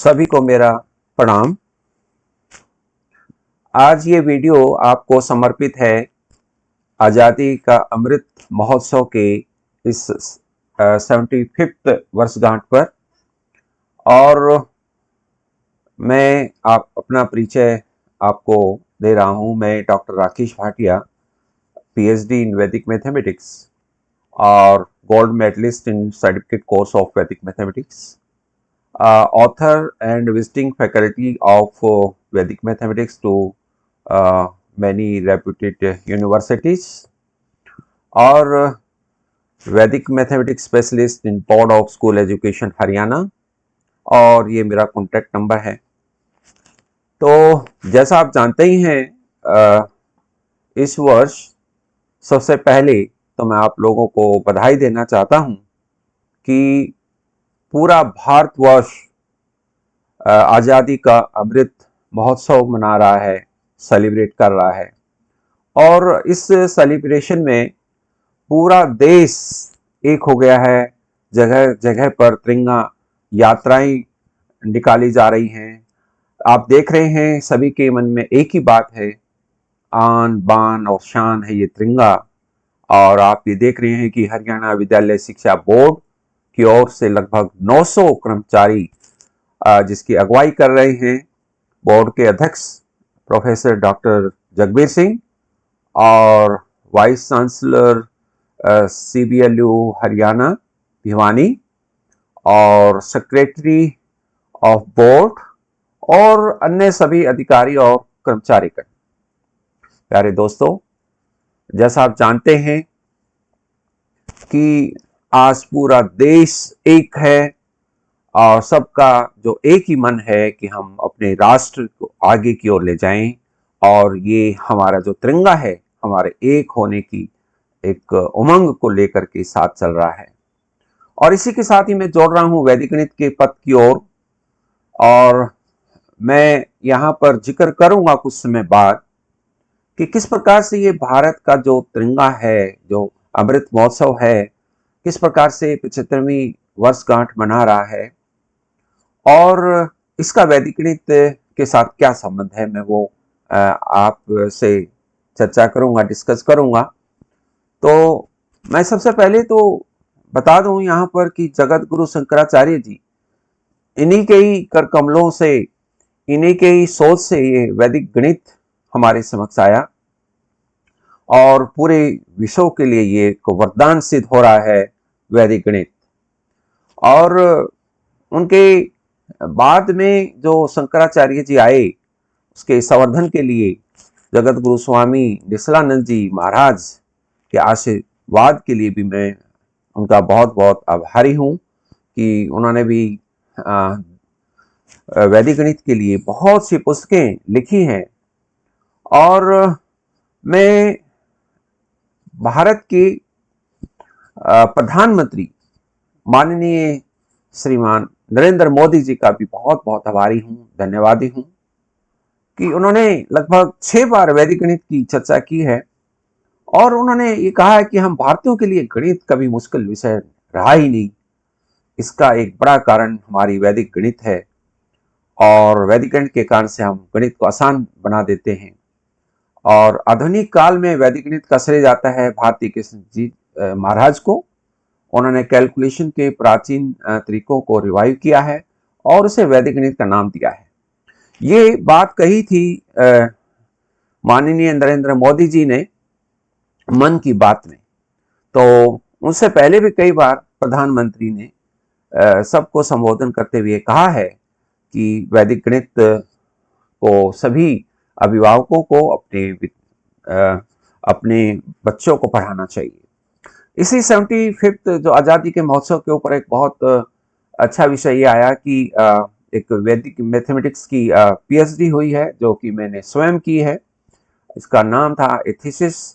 सभी को मेरा प्रणाम। आज ये वीडियो आपको समर्पित है आज़ादी का अमृत महोत्सव के इस 75th वर्षगांठ पर। और मैं अपना परिचय आपको दे रहा हूँ। मैं doctor Rakesh Bhatia, PhD in Vedic mathematics और gold medalist in certificate course of Vedic mathematics, author and visiting faculty of Vedic mathematics to many reputed universities, और वैदिक mathematics specialist in board of school education Haryana, और ये मेरा contact number है। तो जैसा आप जानते ही हैं, इस वर्ष सबसे पहले तो मैं आप लोगों को बधाई देना चाहता हूँ कि पूरा भारतवर्ष आज़ादी का अमृत महोत्सव मना रहा है, सेलिब्रेट कर रहा है। और इस सेलिब्रेशन में पूरा देश एक हो गया है। जगह जगह पर तिरंगा यात्राएं निकाली जा रही हैं। आप देख रहे हैं सभी के मन में एक ही बात है, आन बान और शान है ये तिरंगा। और आप ये देख रहे हैं कि हरियाणा विद्यालय शिक्षा बोर्ड की ओर से लगभग 900 कर्मचारी जिसकी अगुवाई कर रहे हैं बोर्ड के अध्यक्ष प्रोफेसर डॉक्टर जगबीर सिंह, और वाइस चांसलर सीबीएलयू हरियाणा भिवानी, और सेक्रेटरी ऑफ बोर्ड और अन्य सभी अधिकारी और कर्मचारीगण। प्यारे दोस्तों, जैसा आप जानते हैं कि आज पूरा देश एक है और सबका जो एक ही मन है कि हम अपने राष्ट्र को आगे की ओर ले जाएं। और ये हमारा जो तिरंगा है, हमारे एक होने की एक उमंग को लेकर के साथ चल रहा है। और इसी के साथ ही मैं जोड़ रहा हूं वैदिक गणित के पथ की ओर। और मैं यहाँ पर जिक्र करूंगा कुछ समय बाद कि किस प्रकार से ये भारत का जो तिरंगा है, जो अमृत महोत्सव है, किस प्रकार से 75वीं वर्षगांठ मना रहा है और इसका वैदिक गणित के साथ क्या संबंध है, मैं वो आपसे चर्चा करूंगा, डिस्कस करूंगा। तो मैं सबसे पहले तो बता दूं यहाँ पर कि जगत गुरु शंकराचार्य जी, इन्हीं के ही कर कमलों से, इन्हीं के ही सोच से ये वैदिक गणित हमारे समक्ष आया और पूरे विश्व के लिए ये एक वरदान सिद्ध हो रहा है वैदिक गणित। और उनके बाद में जो शंकराचार्य जी आए, उसके संवर्धन के लिए जगत गुरु स्वामी निश्चलानंद जी महाराज के आशीर्वाद के लिए भी मैं उनका बहुत बहुत आभारी हूँ कि उन्होंने भी वैदिक गणित के लिए बहुत सी पुस्तकें लिखी हैं। और मैं भारत के प्रधानमंत्री माननीय श्रीमान नरेंद्र मोदी जी का भी बहुत बहुत आभारी हूँ, धन्यवादी हूँ कि उन्होंने लगभग 6 बार वैदिक गणित की चर्चा की है। और उन्होंने ये कहा है कि हम भारतीयों के लिए गणित कभी मुश्किल विषय रहा ही नहीं। इसका एक बड़ा कारण हमारी वैदिक गणित है और वैदिक गणित के कारण से हम गणित को आसान बना देते हैं। और आधुनिक काल में वैदिक गणित का श्रेय जाता है भारती कृष्ण जी महाराज को। उन्होंने कैलकुलेशन के प्राचीन तरीकों को रिवाइव किया है और उसे वैदिक गणित का नाम दिया है। ये बात कही थी माननीय नरेंद्र मोदी जी ने मन की बात में। तो उनसे पहले भी कई बार प्रधानमंत्री ने सबको संबोधन करते हुए कहा है कि वैदिक गणित को सभी अभिभावकों को अपने बच्चों को पढ़ाना चाहिए। इसी 75th जो आज़ादी के महोत्सव के ऊपर एक बहुत अच्छा विषय ये आया कि एक वैदिक मैथमेटिक्स की पीएचडी हुई है, जो कि मैंने स्वयं की है। इसका नाम था एथिसिस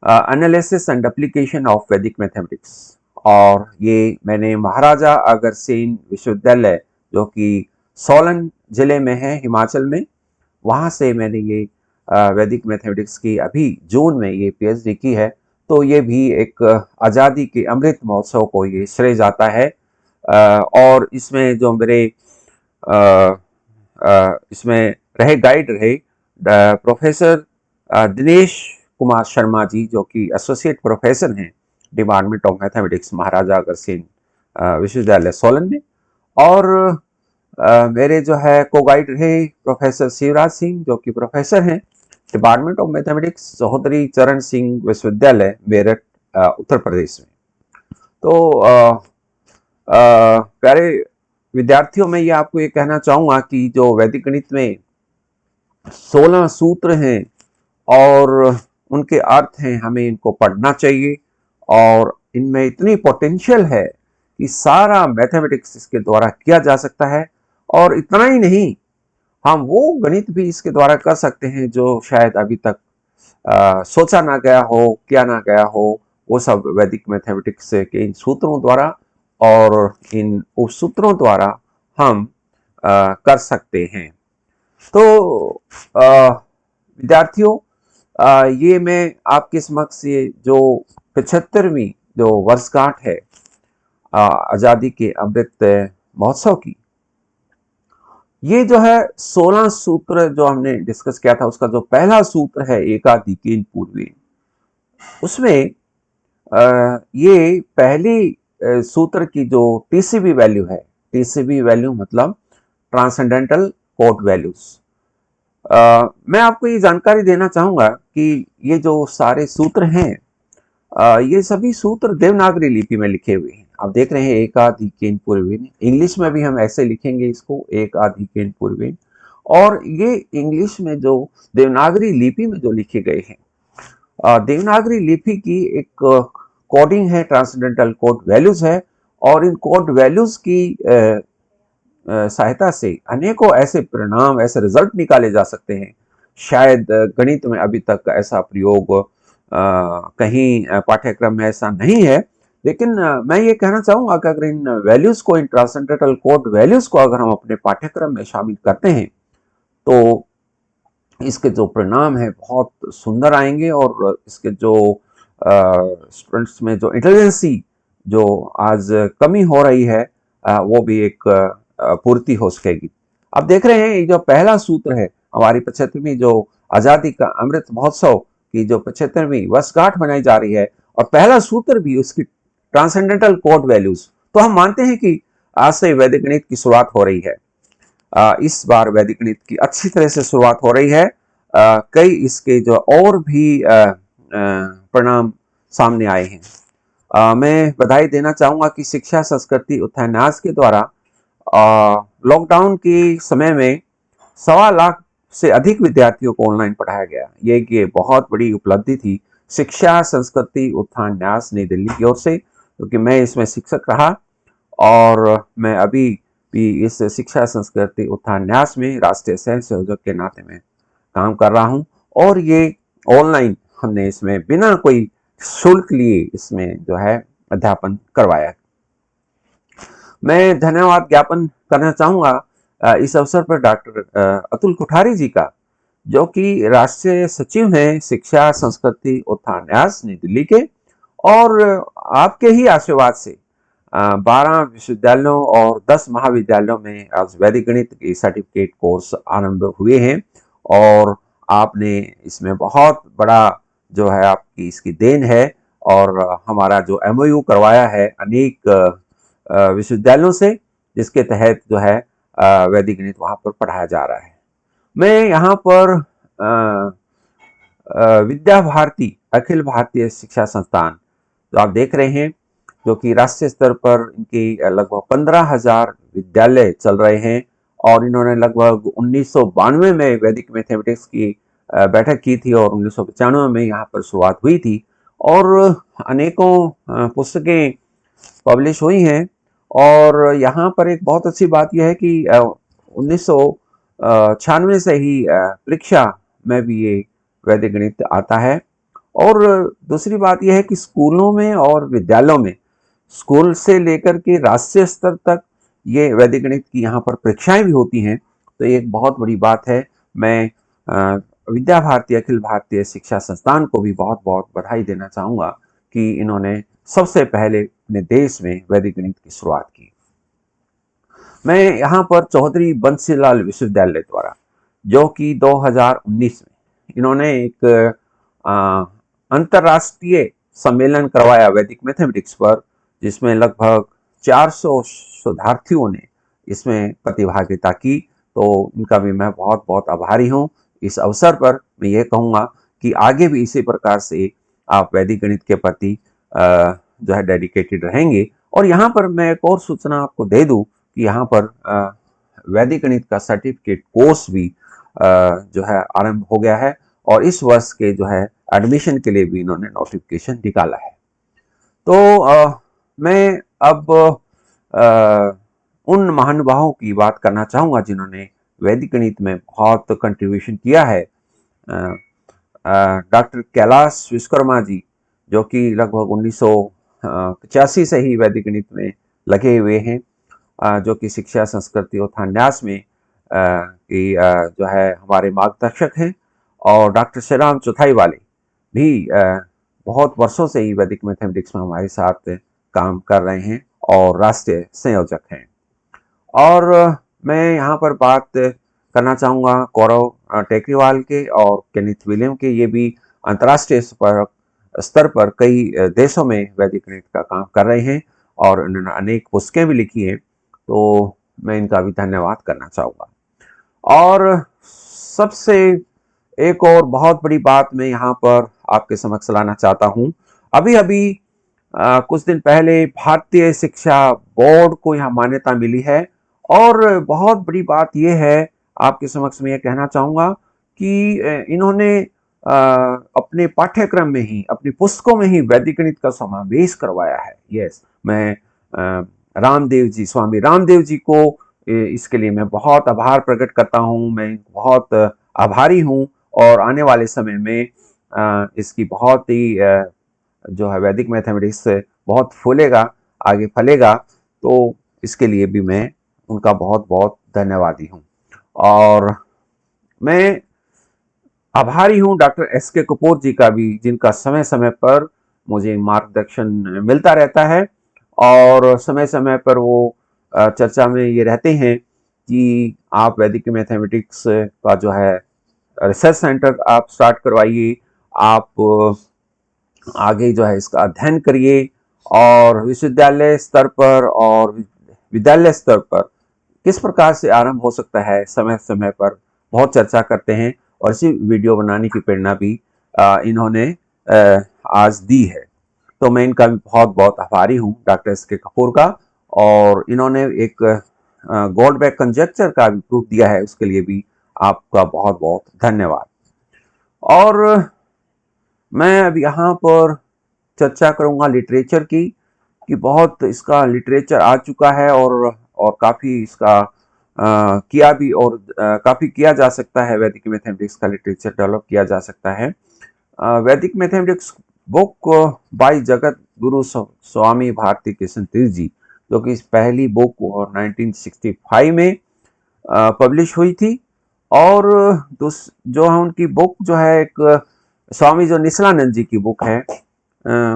analysis and application of Vedic mathematics. और ये मैंने महाराजा अग्रसेन विश्वविद्यालय, जो कि सोलन जिले में है हिमाचल में, वहाँ से मैंने ये वैदिक मैथमेटिक्स की अभी जून में ये पीएचडी की है। तो ये भी एक आज़ादी के अमृत महोत्सव को ये श्रेय जाता है। और इसमें जो मेरे इसमें गाइड रहे प्रोफेसर दिनेश कुमार शर्मा जी, जो कि एसोसिएट प्रोफेसर हैं department of mathematics Maharaja Agrasen विश्वविद्यालय सोलन में। और मेरे जो है को गाइड रहे प्रोफेसर शिवराज सिंह, जो कि प्रोफेसर हैं डिपार्टमेंट ऑफ मैथमेटिक्स चौधरी चरण सिंह विश्वविद्यालय मेरठ उत्तर प्रदेश में। तो प्यारे विद्यार्थियों, मैं ये आपको ये कहना चाहूंगा कि जो वैदिक गणित में 16 सूत्र हैं और उनके अर्थ हैं, हमें इनको पढ़ना चाहिए। और इनमें इतनी पोटेंशियल है कि सारा मैथमेटिक्स इसके द्वारा किया जा सकता है। और इतना ही नहीं, हम वो गणित भी इसके द्वारा कर सकते हैं जो शायद अभी तक सोचा ना गया हो, किया ना गया हो। वो सब वैदिक मैथमेटिक्स के इन सूत्रों द्वारा और इन उपसूत्रों द्वारा हम कर सकते हैं। तो विद्यार्थियों, ये मैं आपके समक्ष ये जो 75वीं जो वर्षगांठ है आजादी के अमृत महोत्सव की, ये जो है 16 सूत्र जो हमने डिस्कस किया था, उसका जो पहला सूत्र है एकाधिकेन पूर्वेन, उसमें ये पहली सूत्र की जो टीसीबी वैल्यू है, टीसीबी वैल्यू मतलब ट्रांसेंडेंटल कोड वैल्यूज, मैं आपको ये जानकारी देना चाहूंगा कि ये जो सारे सूत्र हैं, ये सभी सूत्र देवनागरी लिपि में लिखे हुए हैं। आप देख रहे हैं एकाधिकेन पूर्वेन, इंग्लिश में भी हम ऐसे लिखेंगे इसको एकाधिकेन पूर्वेन। और ये इंग्लिश में जो देवनागरी लिपि में जो लिखे गए हैं, देवनागरी लिपि की एक कोडिंग है, ट्रांसेंडेंटल कोड वैल्यूज है। और इन कोड वैल्यूज की सहायता से अनेकों ऐसे परिणाम, ऐसे रिजल्ट निकाले जा सकते हैं। शायद गणित में अभी तक ऐसा प्रयोग कहीं पाठ्यक्रम में ऐसा नहीं है, लेकिन मैं ये कहना चाहूंगा कि अगर इन वैल्यूज को, इन ट्रांसेंडेंटल कोड वैल्यूज को अगर हम अपने पाठ्यक्रम में शामिल करते हैं तो इसके जो परिणाम है बहुत सुंदर आएंगे। और इसके जो स्टूडेंट्स में जो इंटेलिजेंसी जो आज कमी हो रही है, वो भी एक पूर्ति हो सकेगी। अब देख रहे हैं ये जो पहला सूत्र है, हमारी 75वीं जो आजादी का अमृत महोत्सव की जो 75वीं वर्षगांठ मनाई जा रही है, और पहला सूत्र भी उसकी ट्रांसेंडेंटल कोड वैल्यूज। तो हम मानते हैं कि आज से वैदिक गणित की शुरुआत हो रही है। इस बार वैदिक गणित की अच्छी तरह से शुरुआत हो रही है। कई इसके जो और भी परिणाम सामने आए हैं। मैं बधाई देना चाहूंगा कि शिक्षा संस्कृति उत्थान न्यास के द्वारा लॉकडाउन के समय में 1.25 लाख से अधिक विद्यार्थियों को ऑनलाइन पढ़ाया गया। ये बहुत बड़ी उपलब्धि थी शिक्षा संस्कृति उत्थान न्यास नई दिल्ली की ओर से, क्योंकि मैं इसमें शिक्षक रहा और मैं अभी भी इस शिक्षा संस्कृति उत्थान न्यास में राष्ट्रीय सह संयोजक के नाते में काम कर रहा हूं। और ये ऑनलाइन हमने इसमें बिना कोई शुल्क लिए इसमें जो है अध्यापन करवाया। मैं धन्यवाद ज्ञापन करना चाहूंगा इस अवसर पर डॉक्टर अतुल कोठारी जी का, जो कि राष्ट्रीय सचिव हैं शिक्षा संस्कृति उत्थान न्यास नई दिल्ली के। और आपके ही आशीर्वाद से 12 विश्वविद्यालयों और 10 महाविद्यालयों में आज वैदिक गणित के सर्टिफिकेट कोर्स आरंभ हुए हैं। और आपने इसमें बहुत बड़ा जो है आपकी इसकी देन है। और हमारा जो एमओयू करवाया है अनेक विश्वविद्यालयों से, जिसके तहत जो है वैदिक गणित वहाँ पर पढ़ाया जा रहा है। मैं यहाँ पर विद्या भारती अखिल भारतीय शिक्षा संस्थान जो आप देख रहे हैं, जो कि राष्ट्रीय स्तर पर इनकी लगभग 15,000 विद्यालय चल रहे हैं। और इन्होंने लगभग 1992 में वैदिक मैथमेटिक्स की बैठक की थी और 1995 में यहाँ पर शुरुआत हुई थी। और अनेकों पुस्तकें पब्लिश हुई हैं। और यहाँ पर एक बहुत अच्छी बात यह है कि 1996 से ही परीक्षा में भी ये वैदिक गणित आता है। और दूसरी बात यह है कि स्कूलों में और विद्यालयों में, स्कूल से लेकर के राष्ट्रीय स्तर तक ये वैदिक गणित की यहाँ पर परीक्षाएं भी होती हैं। तो ये एक बहुत बड़ी बात है। मैं विद्या भारती अखिल भारतीय शिक्षा संस्थान को भी बहुत बहुत बधाई देना चाहूँगा कि इन्होंने सबसे पहले अपने देश में वैदिक गणित की शुरुआत की। मैं यहाँ पर चौधरी बंसीलाल विश्वविद्यालय द्वारा, जो कि 2019 में इन्होंने एक अंतर्राष्ट्रीय सम्मेलन करवाया वैदिक मैथमेटिक्स पर, जिसमें लगभग 400 शोधार्थियों ने इसमें प्रतिभागिता की। तो इनका भी मैं बहुत बहुत आभारी हूँ। इस अवसर पर मैं ये कहूँगा कि आगे भी इसी प्रकार से आप वैदिक गणित के प्रति जो है डेडिकेटेड रहेंगे। और यहाँ पर मैं एक और सूचना आपको दे दूँ कि यहाँ पर वैदिक गणित का सर्टिफिकेट कोर्स भी जो है आरंभ हो गया है, और इस वर्ष के जो है एडमिशन के लिए भी इन्होंने नोटिफिकेशन निकाला है। तो मैं अब उन महानुभावों की बात करना चाहूँगा जिन्होंने वैदिक गणित में बहुत कंट्रीब्यूशन किया है। डॉक्टर कैलाश विश्वकर्मा जी, जो कि लगभग 1985 से ही वैदिक गणित में लगे हुए हैं, जो कि शिक्षा संस्कृति और न्यास में की जो है हमारे मार्गदर्शक हैं। और डॉक्टर श्रीराम चौथाई वाले भी बहुत वर्षों से ही वैदिक मैथमेटिक्स में हमारे साथ काम कर रहे हैं और राष्ट्रीय संयोजक हैं। और मैं यहाँ पर बात करना चाहूँगा गौरव टेकरीवाल के और केनिथ विलियम के। ये भी अंतर्राष्ट्रीय स्तर पर कई देशों में वैदिक गणित का काम कर रहे हैं और उन्होंने अनेक पुस्तकें भी लिखी हैं, तो मैं इनका भी धन्यवाद करना चाहूँगा। और सबसे एक और बहुत बड़ी बात मैं यहाँ पर आपके समक्ष लाना चाहता हूँ। अभी अभी कुछ दिन पहले भारतीय शिक्षा बोर्ड को यहाँ मान्यता मिली है, और बहुत बड़ी बात यह है, आपके समक्ष मैं ये कहना चाहूँगा कि इन्होंने अपने पाठ्यक्रम में ही, अपनी पुस्तकों में ही वैदिक गणित का समावेश करवाया है। यस, मैं रामदेव जी, स्वामी रामदेव जी को इसके लिए मैं बहुत आभार प्रकट करता हूँ। मैं बहुत आभारी हूँ, और आने वाले समय में इसकी बहुत ही जो है वैदिक मैथमेटिक्स बहुत फूलेगा, आगे फलेगा। तो इसके लिए भी मैं उनका बहुत बहुत धन्यवादी हूँ। और मैं आभारी हूँ डॉक्टर एस.के. कपूर जी का भी, जिनका समय समय पर मुझे मार्गदर्शन मिलता रहता है, और समय समय पर वो चर्चा में ये रहते हैं कि आप वैदिक मैथमेटिक्स का जो है रिसर्च सेंटर आप स्टार्ट करवाइए, आप आगे जो है इसका अध्ययन करिए, और विश्वविद्यालय स्तर पर और विद्यालय स्तर पर किस प्रकार से आरंभ हो सकता है, समय समय पर बहुत चर्चा करते हैं। और इसी वीडियो बनाने की प्रेरणा भी इन्होंने आज दी है। तो मैं इनका भी बहुत बहुत आभारी हूँ, डॉक्टर एस.के. कपूर का। और इन्होंने एक गोल्डबैक कंजेक्चर का भी प्रूफ दिया है, उसके लिए भी आपका बहुत बहुत धन्यवाद। और मैं अब यहाँ पर चर्चा करूँगा लिटरेचर की, कि बहुत इसका लिटरेचर आ चुका है, और काफ़ी इसका किया भी, और काफ़ी किया जा सकता है। वैदिक मैथमेटिक्स का लिटरेचर डेवलप किया जा सकता है। वैदिक mathematics book by Jagat Guru स्वामी भारती कृष्ण तीर्थ जी, जो कि पहली बुक 1965 में पब्लिश हुई थी। और जो है उनकी बुक जो है एक स्वामी जो निसलानंद जी की बुक है,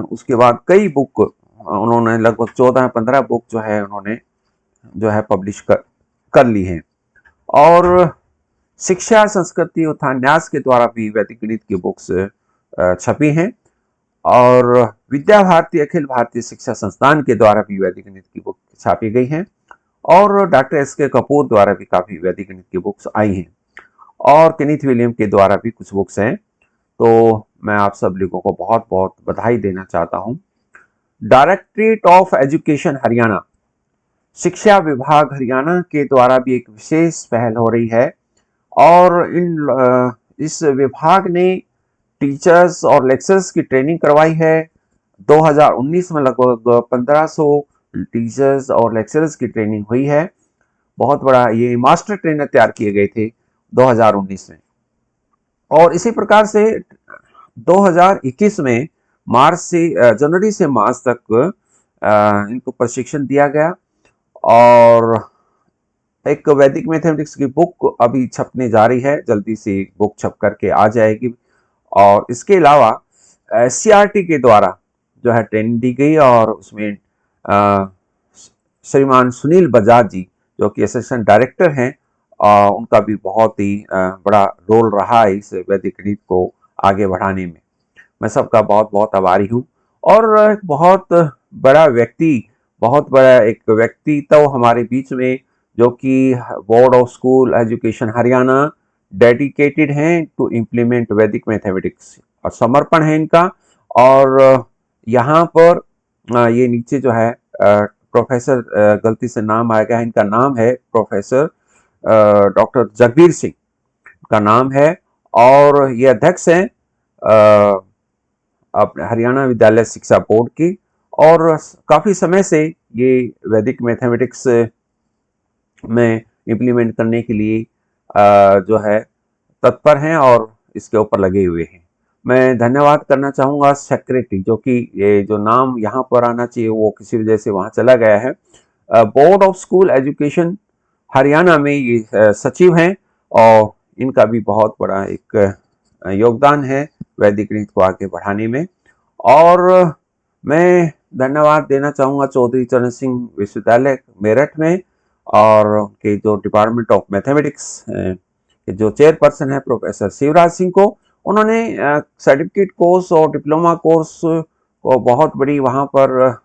उसके बाद कई बुक उन्होंने लगभग 14-15 बुक जो है उन्होंने जो है पब्लिश कर ली हैं। और शिक्षा संस्कृति और न्यास के द्वारा भी वैदिक गणित की बुक्स छपी हैं, और विद्या भारती अखिल भारतीय शिक्षा संस्थान के द्वारा भी वैदिक गणित की बुक छापी गई हैं, और डॉक्टर एस.के. कपूर द्वारा भी काफ़ी वैदिक गणित की बुक्स आई हैं, और केनिथ विलियम के द्वारा भी कुछ बुक्स हैं। तो मैं आप सब लोगों को बहुत बहुत बधाई देना चाहता हूँ। डायरेक्टरेट ऑफ एजुकेशन हरियाणा, शिक्षा विभाग हरियाणा के द्वारा भी एक विशेष पहल हो रही है, और इस विभाग ने टीचर्स और लेक्चरर्स की ट्रेनिंग करवाई है। 2019 में लगभग 1500 टीचर्स और लेक्चरर्स की ट्रेनिंग हुई है। बहुत बड़ा ये मास्टर ट्रेनर तैयार किए गए थे 2019 में। और इसी प्रकार से 2021 में जनवरी से मार्च तक इनको प्रशिक्षण दिया गया, और एक वैदिक मैथमेटिक्स की बुक अभी छपने जा रही है, जल्दी से बुक छप करके आ जाएगी। और इसके अलावा CRT के द्वारा जो है ट्रेनिंग दी गई, और उसमें श्रीमान सुनील बजाज जी, जो कि असिस्टेंट डायरेक्टर हैं, उनका भी बहुत ही बड़ा रोल रहा है इस वैदिक गणित को आगे बढ़ाने में। मैं सबका बहुत बहुत आभारी हूँ। और एक बहुत बड़ा व्यक्ति, बहुत बड़ा एक व्यक्ति तो हमारे बीच में, जो कि board of school education Haryana dedicated हैं टू इम्प्लीमेंट वैदिक मैथमेटिक्स, और समर्पण है इनका। और यहाँ पर ये नीचे जो है प्रोफेसर, गलती से नाम आ गया है, इनका नाम है प्रोफेसर डॉक्टर जगबीर सिंह का नाम है, और ये अध्यक्ष हैं अपने हरियाणा विद्यालय शिक्षा बोर्ड की। और काफ़ी समय से ये वैदिक मैथमेटिक्स में इम्प्लीमेंट करने के लिए जो है तत्पर हैं और इसके ऊपर लगे हुए हैं। मैं धन्यवाद करना चाहूँगा सेक्रेटरी, जो कि ये जो नाम यहाँ पर आना चाहिए वो किसी वजह से वहाँ चला गया है, board of school education Haryana में ये सचिव हैं, और इनका भी बहुत बड़ा एक योगदान है वैदिक गणित को आगे बढ़ाने में। और मैं धन्यवाद देना चाहूँगा चौधरी चरण सिंह विश्वविद्यालय मेरठ में, और उनके जो डिपार्टमेंट ऑफ मैथमेटिक्स के जो चेयरपर्सन है प्रोफेसर शिवराज सिंह को। उन्होंने सर्टिफिकेट कोर्स और डिप्लोमा कोर्स को बहुत बड़ी वहाँ पर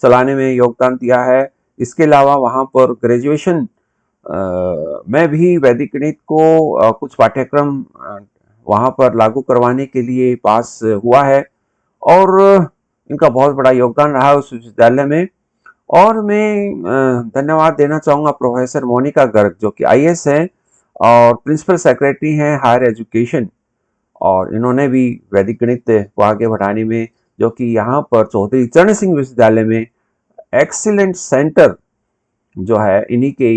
चलाने में योगदान दिया है। इसके अलावा वहाँ पर ग्रेजुएशन में भी वैदिक गणित को कुछ पाठ्यक्रम वहाँ पर लागू करवाने के लिए पास हुआ है, और इनका बहुत बड़ा योगदान रहा है उस विश्वविद्यालय में। और मैं धन्यवाद देना चाहूँगा प्रोफेसर मोनिका गर्ग, जो कि आईएएस हैं और प्रिंसिपल सेक्रेटरी हैं हायर एजुकेशन, और इन्होंने भी वैदिक गणित को आगे बढ़ाने में, जो कि यहाँ पर चौधरी चरण सिंह विश्वविद्यालय में एक्सीलेंट सेंटर जो है इन्हीं के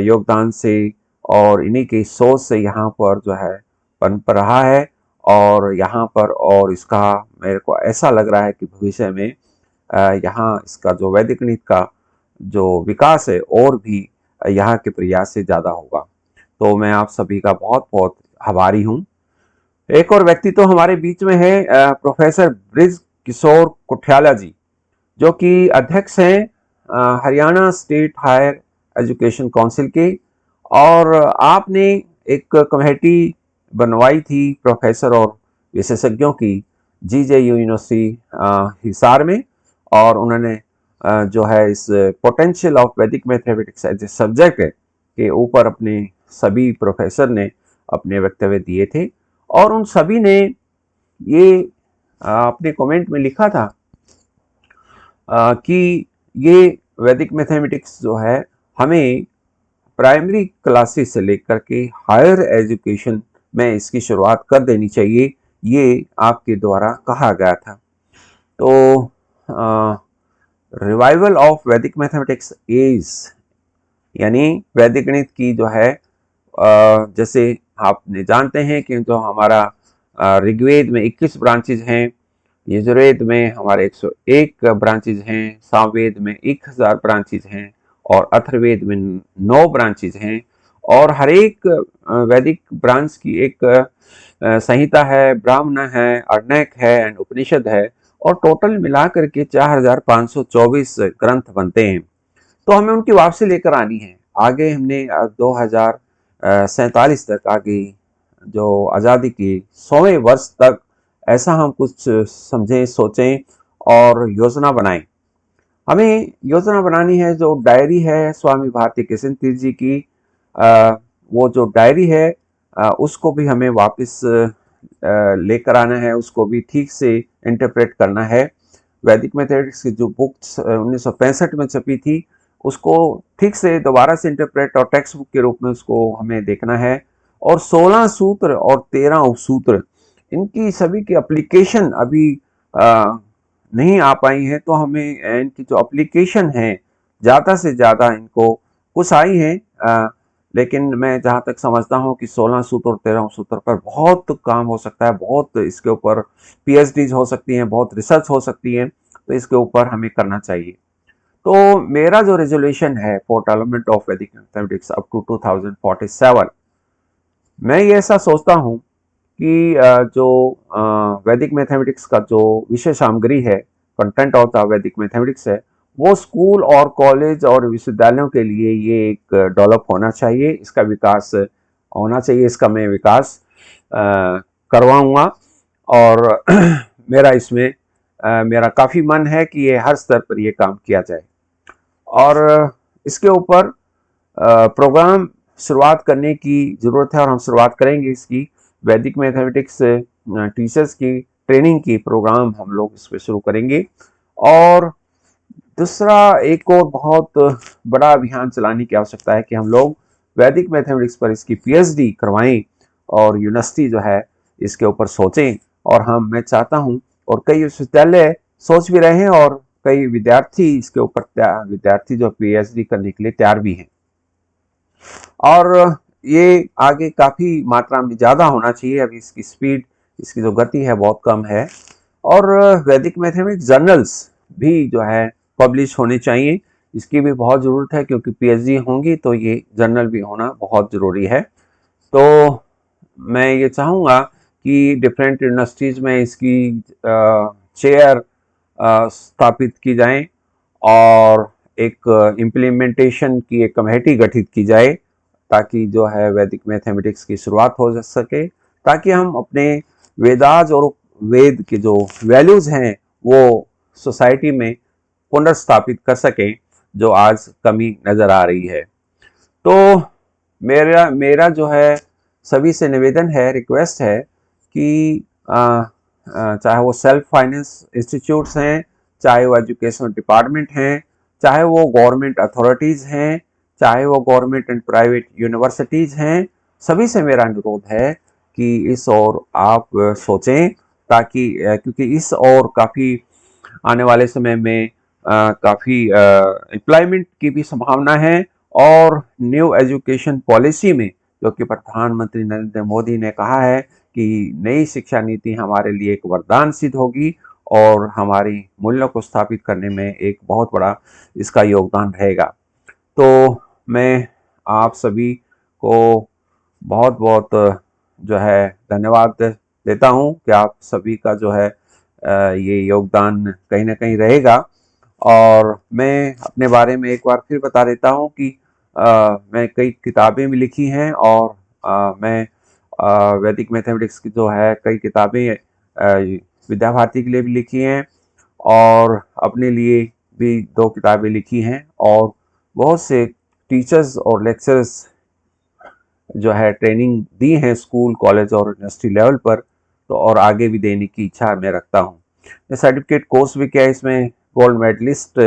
योगदान से और इन्हीं के सोच से यहाँ पर जो है पनप रहा है। और यहाँ पर, और इसका मेरे को ऐसा लग रहा है कि भविष्य में यहाँ इसका जो वैदिक गणित का जो विकास है और भी यहाँ के प्रयास से ज़्यादा होगा। तो मैं आप सभी का बहुत बहुत आभारी हूँ। एक और व्यक्ति तो हमारे बीच में है प्रोफेसर ब्रिज किशोर कुठियाला जी, जो कि अध्यक्ष हैं Haryana state higher education council के। और आपने एक कमेटी बनवाई थी प्रोफेसर और विशेषज्ञों की जीजेयू यूनिवर्सिटी हिसार में, और उन्होंने जो है इस potential of Vedic mathematics as a subject के ऊपर अपने सभी प्रोफेसर ने अपने वक्तव्य दिए थे। और उन सभी ने ये अपने कमेंट में लिखा था कि ये वैदिक मैथमेटिक्स जो है हमें प्राइमरी क्लासेस से लेकर के हायर एजुकेशन में इसकी शुरुआत कर देनी चाहिए, ये आपके द्वारा कहा गया था। तो revival of Vedic mathematics is, यानी वैदिक गणित की जो है जैसे आपने जानते हैं कि जो हमारा ऋग्वेद में 21 ब्रांचेज हैं, यजुर्वेद में हमारे 101 ब्रांचेज हैं, सामवेद में 1000 ब्रांचेज हैं, और अथर्ववेद में 9 ब्रांचेज हैं। और हर एक वैदिक ब्रांच की एक संहिता है, ब्राह्मण है, अर्णक है एंड उपनिषद है, और टोटल मिलाकर के 4524 ग्रंथ बनते हैं। तो हमें उनकी वापसी लेकर आनी है। आगे हमने 2047 तक, आगे जो आज़ादी की 100वें वर्ष तक ऐसा हम कुछ समझें, सोचें और योजना बनाएं। हमें योजना बनानी है। जो डायरी है स्वामी भारती कृष्ण तीर्थ जी की, वो जो डायरी है उसको भी हमें वापस लेकर आना है, उसको भी ठीक से इंटरप्रेट करना है। वैदिक मैथमेटिक्स की जो बुक 1965 में छपी थी, उसको ठीक से दोबारा से इंटरप्रेट और टेक्स्ट बुक के रूप में उसको हमें देखना है। और 16 सूत्र और 13 उपसूत्र, इनकी सभी की एप्लीकेशन अभी नहीं आ पाई है, तो हमें इनकी जो एप्लीकेशन है ज़्यादा से ज़्यादा, इनको कुछ आई हैं लेकिन मैं जहाँ तक समझता हूँ कि 16 सूत्र और 13 सूत्र पर बहुत काम हो सकता है, बहुत इसके ऊपर पीएचडीज हो सकती हैं, बहुत रिसर्च हो सकती है, तो इसके ऊपर हमें करना चाहिए। तो मेरा जो रेजोल्यूशन है for development of Vedic mathematics up to 2047, मैं ये ऐसा सोचता हूँ कि जो वैदिक मैथमेटिक्स का जो विषय सामग्री है, कंटेंट ऑफ द वैदिक मैथमेटिक्स है, वो स्कूल और कॉलेज और विश्वविद्यालयों के लिए ये एक डेवलप होना चाहिए, इसका विकास होना चाहिए, इसका मैं विकास करवाऊंगा। और मेरा इसमें मेरा काफ़ी मन है कि ये हर स्तर पर ये काम किया जाए। और इसके ऊपर प्रोग्राम शुरुआत करने की ज़रूरत है और हम शुरुआत करेंगे इसकी। वैदिक मैथमेटिक्स टीचर्स की ट्रेनिंग की प्रोग्राम हम लोग इस पर शुरू करेंगे। और दूसरा एक और बहुत बड़ा अभियान चलाने की आवश्यकता है कि हम लोग वैदिक मैथमेटिक्स पर इसकी पीएचडी करवाएं और यूनिवर्सिटी जो है इसके ऊपर सोचें। और मैं चाहता हूं और कई विश्वविद्यालय सोच भी रहे हैं और कई विद्यार्थी इसके ऊपर विद्यार्थी जो पीएचडी करने के लिए तैयार भी हैं। और ये आगे काफ़ी मात्रा में ज़्यादा होना चाहिए। अभी इसकी स्पीड, इसकी जो गति है बहुत कम है। और वैदिक मैथमेटिक्स जर्नल्स भी जो है पब्लिश होने चाहिए, इसकी भी बहुत ज़रूरत है, क्योंकि पीएचडी होंगी तो ये जर्नल भी होना बहुत ज़रूरी है। तो मैं ये चाहूँगा कि डिफरेंट यूनिवर्सिटीज़ में इसकी चेयर स्थापित की जाएं और एक इम्प्लीमेंटेशन की एक कमेटी गठित की जाए, ताकि जो है वैदिक मैथमेटिक्स की शुरुआत हो सके, ताकि हम अपने वेदाज और वेद के जो वैल्यूज़ हैं वो सोसाइटी में पुनर्स्थापित कर सकें, जो आज कमी नज़र आ रही है। तो मेरा जो है सभी से निवेदन है, रिक्वेस्ट है कि चाहे वो सेल्फ फाइनेंस इंस्टीट्यूट्स हैं, चाहे वो एजुकेशन डिपार्टमेंट हैं, चाहे वो गवर्नमेंट अथॉरिटीज़ हैं, चाहे वो गवर्नमेंट एंड प्राइवेट यूनिवर्सिटीज़ हैं, सभी से मेरा अनुरोध है कि इस ओर आप सोचें, ताकि क्योंकि इस ओर काफ़ी आने वाले समय में काफ़ी एम्प्लॉयमेंट की भी संभावना है। और न्यू एजुकेशन पॉलिसी में, जो कि प्रधानमंत्री नरेंद्र मोदी ने कहा है कि नई शिक्षा नीति हमारे लिए एक वरदान सिद्ध होगी और हमारी मूल्यों को स्थापित करने में एक बहुत बड़ा इसका योगदान रहेगा। तो मैं आप सभी को बहुत बहुत जो है धन्यवाद देता हूं कि आप सभी का जो है ये योगदान कहीं ना कहीं रहेगा। और मैं अपने बारे में एक बार फिर बता देता हूं कि मैं कई किताबें भी लिखी हैं और मैं वैदिक मैथमेटिक्स की जो है कई किताबें विद्या भारती के लिए भी लिखी हैं और अपने लिए भी 2 किताबें लिखी हैं। और बहुत से टीचर्स और लेक्चरर्स जो है ट्रेनिंग दी है स्कूल, कॉलेज और यूनिवर्सिटी लेवल पर, तो और आगे भी देने की इच्छा मैं रखता हूँ। ये सर्टिफिकेट कोर्स भी क्या है, इसमें गोल्ड मेडलिस्ट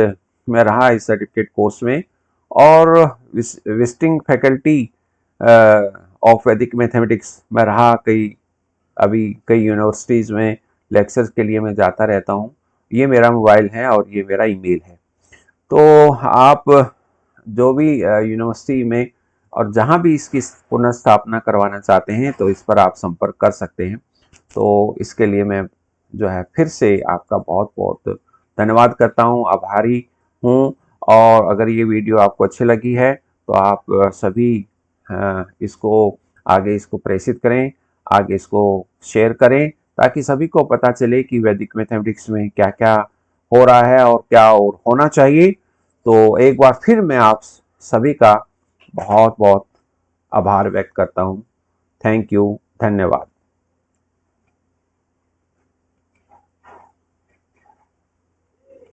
में रहा इस सर्टिफिकेट कोर्स में। और visiting faculty of Vedic mathematics में रहा, अभी कई यूनिवर्सिटीज़ में लेक्चर्स के लिए मैं जाता रहता हूँ। ये मेरा मोबाइल है और ये मेरा ईमेल है। तो आप जो भी यूनिवर्सिटी में और जहाँ भी इसकी पुनर्स्थापना करवाना चाहते हैं तो इस पर आप संपर्क कर सकते हैं। तो इसके लिए मैं जो है फिर से आपका बहुत बहुत धन्यवाद करता हूँ, आभारी हूँ। और अगर ये वीडियो आपको अच्छी लगी है तो आप सभी इसको इसको प्रेषित करें, आगे इसको शेयर करें, ताकि सभी को पता चले कि वैदिक मैथमेटिक्स में क्या क्या हो रहा है और क्या और होना चाहिए। तो एक बार फिर मैं आप सभी का बहुत बहुत आभार व्यक्त करता हूँ। थैंक यू, धन्यवाद।